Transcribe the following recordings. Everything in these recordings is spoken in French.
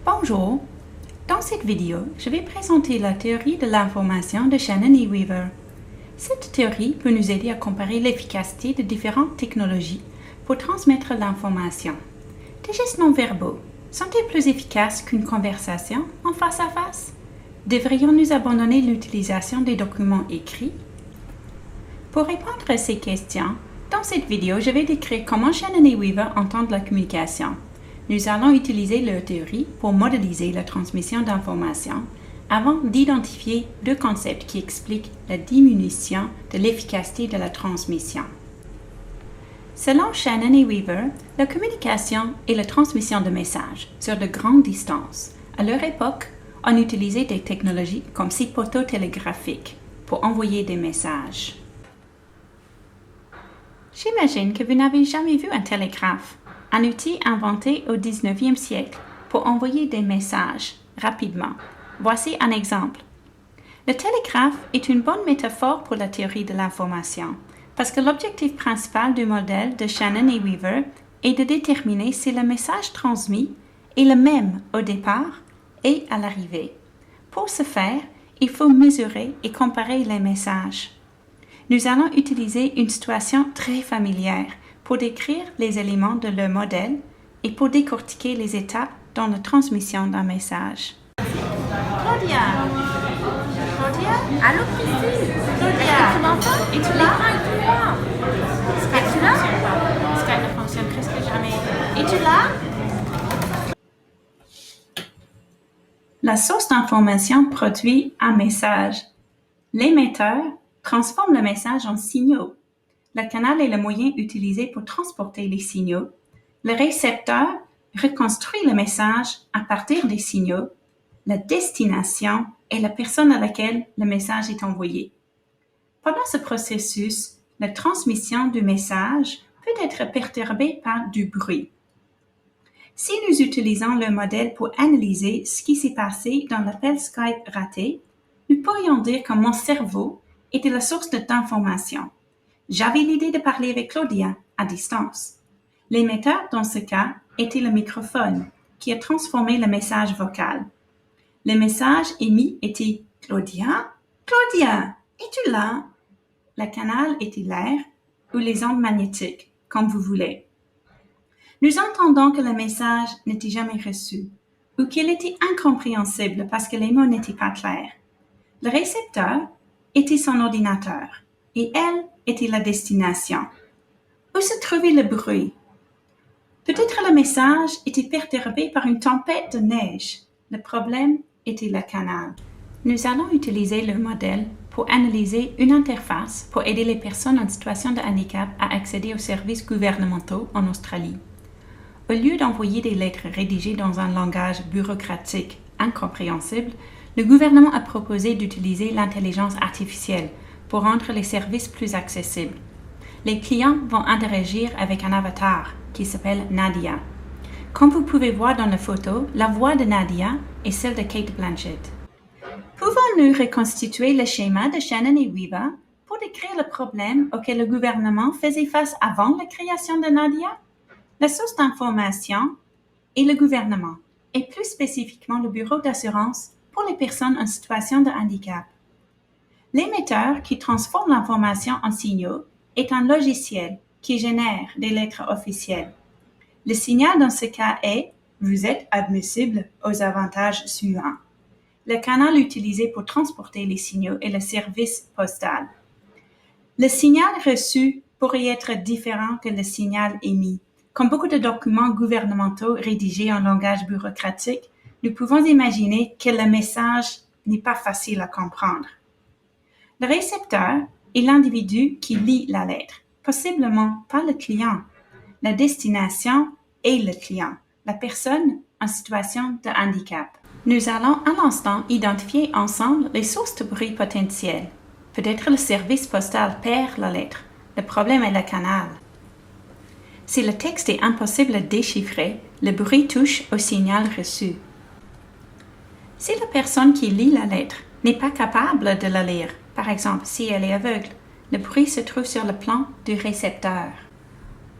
Bonjour, dans cette vidéo, je vais présenter la théorie de l'information de Shannon et Weaver. Cette théorie peut nous aider à comparer l'efficacité de différentes technologies pour transmettre l'information. Des gestes non-verbaux sont-ils plus efficaces qu'une conversation en face à face? Devrions-nous abandonner l'utilisation des documents écrits? Pour répondre à ces questions, dans cette vidéo, je vais décrire comment Shannon et Weaver entendent la communication. Nous allons utiliser leur théorie pour modéliser la transmission d'informations avant d'identifier deux concepts qui expliquent la diminution de l'efficacité de la transmission. Selon Shannon et Weaver, la communication est la transmission de messages sur de grandes distances. À leur époque, on utilisait des technologies comme poteaux télégraphiques pour envoyer des messages. J'imagine que vous n'avez jamais vu un télégraphe, un outil inventé au 19e siècle pour envoyer des messages rapidement. Voici un exemple. Le télégraphe est une bonne métaphore pour la théorie de l'information, parce que l'objectif principal du modèle de Shannon et Weaver est de déterminer si le message transmis est le même au départ et à l'arrivée. Pour ce faire, il faut mesurer et comparer les messages. Nous allons utiliser une situation très familière pour décrire les éléments de leur modèle et pour décortiquer les étapes dans la transmission d'un message. Claudia, allô Christine, Claudia, tu m'entends? Es-tu là? Es-tu là? Skype ne fonctionne presque jamais. Es-tu là? La source d'information produit un message. L'émetteur transforme le message en signaux. Le canal est le moyen utilisé pour transporter les signaux. Le récepteur reconstruit le message à partir des signaux. La destination est la personne à laquelle le message est envoyé. Pendant ce processus, la transmission du message peut être perturbée par du bruit. Si nous utilisons le modèle pour analyser ce qui s'est passé dans l'appel Skype raté, nous pourrions dire que mon cerveau était la source d'information. J'avais l'idée de parler avec Claudia à distance. L'émetteur dans ce cas était le microphone qui a transformé le message vocal. Le message émis était « Claudia, Claudia, es-tu là ?» Le canal était l'air ou les ondes magnétiques, comme vous voulez. Nous entendons que le message n'était jamais reçu ou qu'il était incompréhensible parce que les mots n'étaient pas clairs. Le récepteur était son ordinateur et elle était la destination. Où se trouvait le bruit? Peut-être le message était perturbé par une tempête de neige. Le problème était le canal. Nous allons utiliser le modèle pour analyser une interface pour aider les personnes en situation de handicap à accéder aux services gouvernementaux en Australie. Au lieu d'envoyer des lettres rédigées dans un langage bureaucratique incompréhensible, le gouvernement a proposé d'utiliser l'intelligence artificielle pour rendre les services plus accessibles. Les clients vont interagir avec un avatar qui s'appelle Nadia. Comme vous pouvez voir dans la photo, la voix de Nadia est celle de Cate Blanchett. Pouvons-nous reconstituer le schéma de Shannon et Weaver pour décrire le problème auquel le gouvernement faisait face avant la création de Nadia? La source d'information est le gouvernement, et plus spécifiquement le bureau d'assurance pour les personnes en situation de handicap. L'émetteur qui transforme l'information en signaux est un logiciel qui génère des lettres officielles. Le signal dans ce cas est « Vous êtes admissible aux avantages suivants ». Le canal utilisé pour transporter les signaux est le service postal. Le signal reçu pourrait être différent que le signal émis. Comme beaucoup de documents gouvernementaux rédigés en langage bureaucratique, nous pouvons imaginer que le message n'est pas facile à comprendre. Le récepteur est l'individu qui lit la lettre, possiblement pas le client. La destination est le client, la personne en situation de handicap. Nous allons à l'instant identifier ensemble les sources de bruit potentielles. Peut-être le service postal perd la lettre. Le problème est le canal. Si le texte est impossible à déchiffrer, le bruit touche au signal reçu. Si la personne qui lit la lettre n'est pas capable de la lire, par exemple si elle est aveugle, le bruit se trouve sur le plan du récepteur.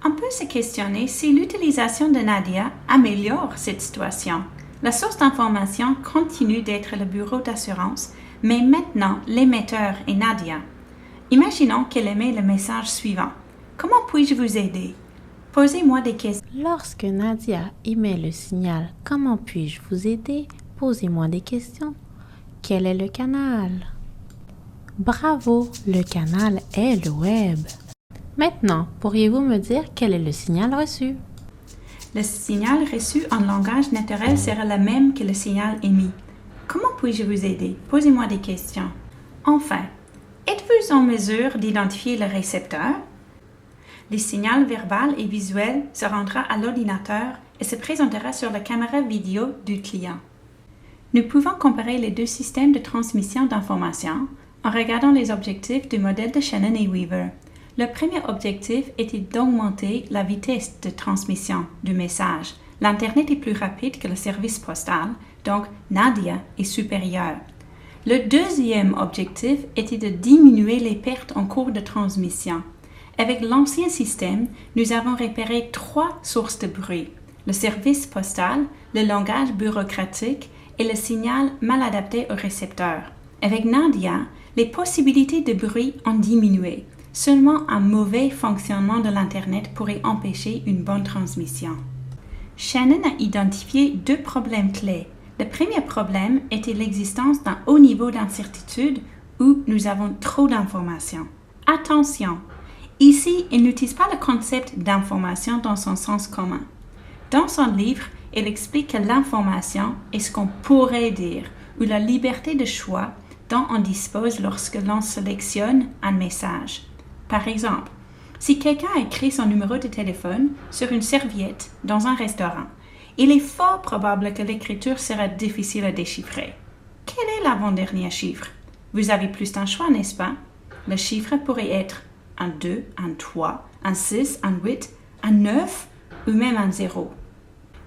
On peut se questionner si l'utilisation de Nadia améliore cette situation. La source d'information continue d'être le bureau d'assurance, mais maintenant l'émetteur est Nadia. Imaginons qu'elle émet le message suivant. Comment puis-je vous aider? Posez-moi des questions. Lorsque Nadia émet le signal « Comment puis-je vous aider? Posez-moi des questions », quel est le canal? Bravo, le canal est le web. Maintenant, pourriez-vous me dire quel est le signal reçu? Le signal reçu en langage naturel sera le même que le signal émis. Comment puis-je vous aider? Posez-moi des questions. Enfin, êtes-vous en mesure d'identifier le récepteur? Le signal verbal et visuel se rendra à l'ordinateur et se présentera sur la caméra vidéo du client. Nous pouvons comparer les deux systèmes de transmission d'informations en regardant les objectifs du modèle de Shannon et Weaver. Le premier objectif était d'augmenter la vitesse de transmission du message. L'Internet est plus rapide que le service postal, donc Nadia est supérieure. Le deuxième objectif était de diminuer les pertes en cours de transmission. Avec l'ancien système, nous avons repéré 3 sources de bruit: le service postal, le langage bureaucratique et le signal mal adapté au récepteur. Avec Nadia, les possibilités de bruit ont diminué. Seulement un mauvais fonctionnement de l'Internet pourrait empêcher une bonne transmission. Shannon a identifié 2 problèmes clés. Le premier problème était l'existence d'un haut niveau d'incertitude où nous avons trop d'informations. Attention! Ici, il n'utilise pas le concept d'information dans son sens commun. Dans son livre, il explique que l'information est ce qu'on pourrait dire ou la liberté de choix dont on dispose lorsque l'on sélectionne un message. Par exemple, si quelqu'un a écrit son numéro de téléphone sur une serviette dans un restaurant, il est fort probable que l'écriture sera difficile à déchiffrer. Quel est l'avant-dernier chiffre? Vous avez plus d'un choix, n'est-ce pas? Le chiffre pourrait être un 2, un 3, un 6, un 8, un 9 ou même un 0.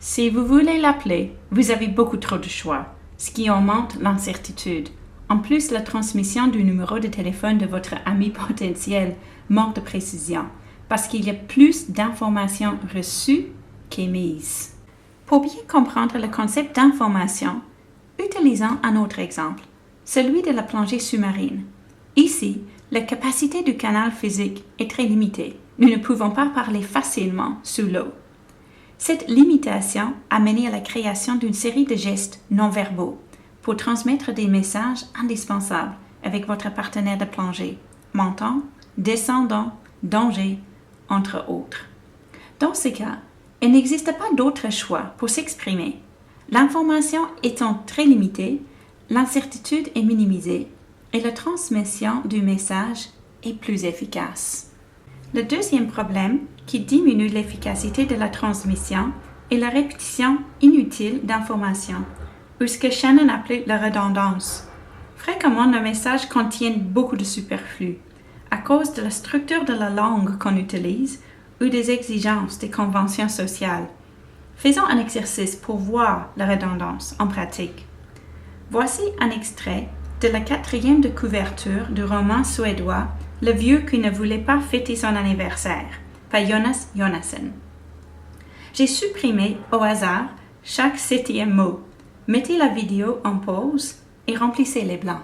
Si vous voulez l'appeler, vous avez beaucoup trop de choix, ce qui augmente l'incertitude. En plus, la transmission du numéro de téléphone de votre ami potentiel manque de précision, parce qu'il y a plus d'informations reçues qu'émises. Pour bien comprendre le concept d'information, utilisons un autre exemple, celui de la plongée sous-marine. Ici, la capacité du canal physique est très limitée. Nous ne pouvons pas parler facilement sous l'eau. Cette limitation a mené à la création d'une série de gestes non-verbaux pour transmettre des messages indispensables avec votre partenaire de plongée, montant, descendant, danger, entre autres. Dans ce cas, il n'existe pas d'autre choix pour s'exprimer. L'information étant très limitée, l'incertitude est minimisée et la transmission du message est plus efficace. Le deuxième problème qui diminue l'efficacité de la transmission est la répétition inutile d'informations, ou ce que Shannon appelait la redondance. Fréquemment, nos messages contiennent beaucoup de superflu à cause de la structure de la langue qu'on utilise ou des exigences des conventions sociales. Faisons un exercice pour voir la redondance en pratique. Voici un extrait de la 4e de couverture du roman suédois « Le vieux qui ne voulait pas fêter son anniversaire » par Jonas Jonasson. J'ai supprimé au hasard chaque 7e mot. Mettez la vidéo en pause et remplissez les blancs.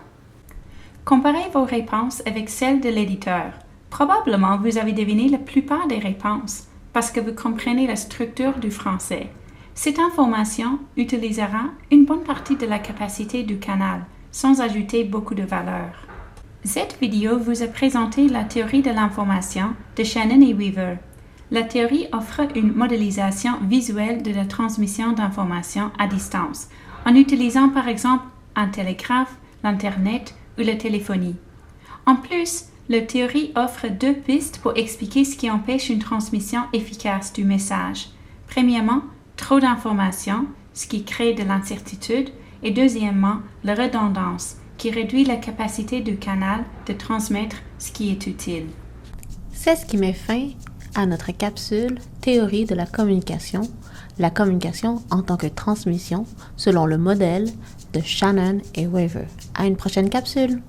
Comparez vos réponses avec celles de l'éditeur. Probablement, vous avez deviné la plupart des réponses parce que vous comprenez la structure du français. Cette information utilisera une bonne partie de la capacité du canal, sans ajouter beaucoup de valeur. Cette vidéo vous a présenté la théorie de l'information de Shannon et Weaver. La théorie offre une modélisation visuelle de la transmission d'informations à distance, en utilisant par exemple un télégraphe, l'Internet ou la téléphonie. En plus, la théorie offre 2 pistes pour expliquer ce qui empêche une transmission efficace du message. Premièrement, trop d'informations, ce qui crée de l'incertitude, et deuxièmement, la redondance, qui réduit la capacité du canal de transmettre ce qui est utile. C'est ce qui met fin à notre capsule Théorie de la communication en tant que transmission selon le modèle de Shannon et Weaver. À une prochaine capsule!